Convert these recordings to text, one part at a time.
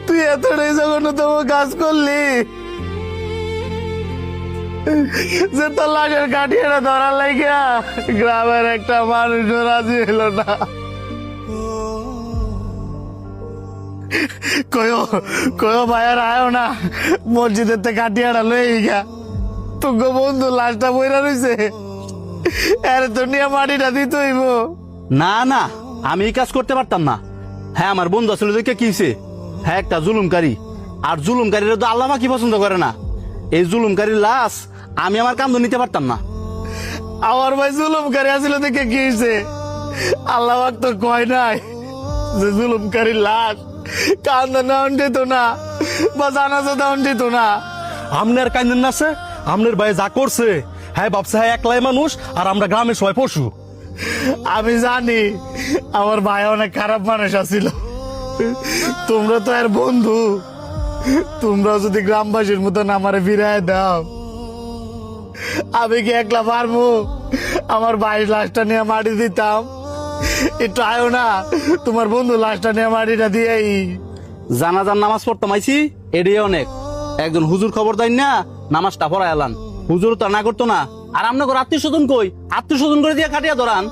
তুই এতটাই জঘন্যতম কাজ করলি যে তোর লাশের কাঠিয়াটা ধরার লাগিয়া গ্রামের একটা মানুষও রাজি হলো না। কয়ো কয়ো ভাইয়ার আয়ো না, মসজিদের থেকে কাঠিয়াটা লয়ে গা, তোকে বন্ধু লাশটা বইরা রইছে, আরে তো নিয়ে মাটিটা দিতে হইব। না না, আমি এই কাজ করতে পারতাম না। হ্যাঁ, আমার বন্ধু আসলে দেখে কি হইছে, হ্যাঁ একটা জুলুমকারী, আর জুলুমকারীরা তো আল্লাহ কি পছন্দ করে না। এই জুলুমকারীর লাশ আমি আমার কান্দ নিতে পারতাম না। আমার ভাই জুলুমকারী আসলে দেখে কি হইছে, আল্লাহ পাক তো কয় নাই যে জুলুমকারীর লাশ কান্দা নেওয়ান যেত না বা জানাজা দেওয়ান যেত না। আমনের কাইন্দেন না আছে, আমনের ভাই যা করছে, হ্যাঁ ভাবছে হ্যাঁ একলাই মানুষ আর আমরা গ্রামের সবাই পশু। আমি জানি আমার ভাই অনেক খারাপ মানুষ আছিল, তোমরা তো আর বন্ধু, তোমরা যদি গ্রামবাসীর মতন আমারে ফিরায় দাও, আমি কি একলা পারবো আমার ভাই লাশটা নিয়ে মাটি দিতাম? একটু আয়ো না, তোমার বন্ধু লাশটা নিয়ে মাটিটা দিয়েই। জানাজার নামাজ পড়তাম আইছি, এটাই অনেক। একজন হুজুর খবর দেন না, নামাজটা পড়ায় এলান। হুজুর তো না করতো না, আর আপনাকে আত্মীয় স্বজন কই, আত্মীয় স্বজন করে দিয়ে কাটিয়া ধরান।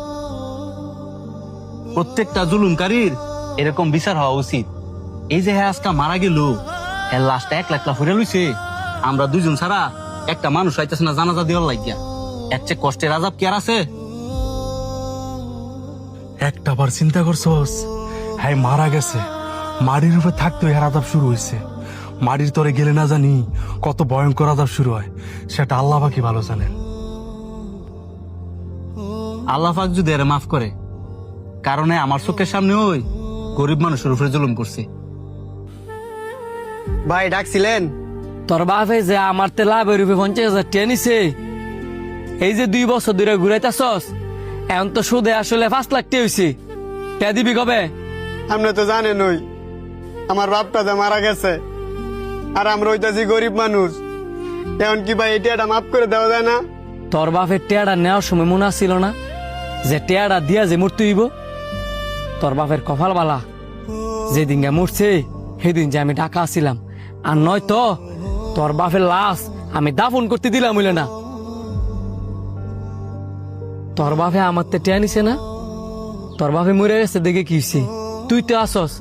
প্রত্যেকটা জুলুমকারীর এরকম বিচার হওয়া উচিত। এই যে হ্যাঁ আজকা মারা গেল, এর লাশটা 1 লাখ ফুরে লইছে, আমরা দুইজন ছাড়া একটা মানুষ আইতেছে না জানাজা দেওয়ার লাগিয়া। এর চেয়ে কষ্টের আজাব কি আর আছে? একটা বার চিন্তা করছস, হ্যাঁ মারা গেছে, মাটির উপরে থাকতো এর আদাব শুরু হয়েছে। মাটির তরে গেলে না জানি কত ভয়ঙ্কর আদাব শুরু হয়, সেটা আল্লাহ পাকি ভালো জানেন। আল্লাহ পাক যদি এর মাফ করে, কারণে আমার চোখের সামনে ওই গরিব মানুষের উপরে জুলুম করছে। ভাই ডাকছিলেন? তোর বাপে যে আমার তে লাভের রূপে 50,000 টাকা নিছে, এই যে 2 বছর ধরে ঘুরাইতেছস, এখন তো সুদে আসলে 5 লাখ টাকা হয়েছে। কে দিবি কবে? আপনি তো জানেন ওই আমার বাপটা যে মারা গেছে, আর আমরা হইতাছি গরিব মানুষ। এখন কি ভাই এটা মাফ করে দেওয়া যায় না? তোর বাপের টেয়াটা নেওয়ার সময় মনে ছিল না যে টেয়াটা দিয়া যে মরতে হইব? তোর বাপের কপাল বালা, যেদিন গে মরছে সেদিন যে আমি ঢাকা আসছিলাম, আর নয় তো তোর বাপের লাশ আমি দাফন করতে দিলাম হইলে না। তোর বাপে আমার তে টেয়া নিছে না, তোর বাপে মরে গেছে দেখে কি হইছে? তুই তো আসস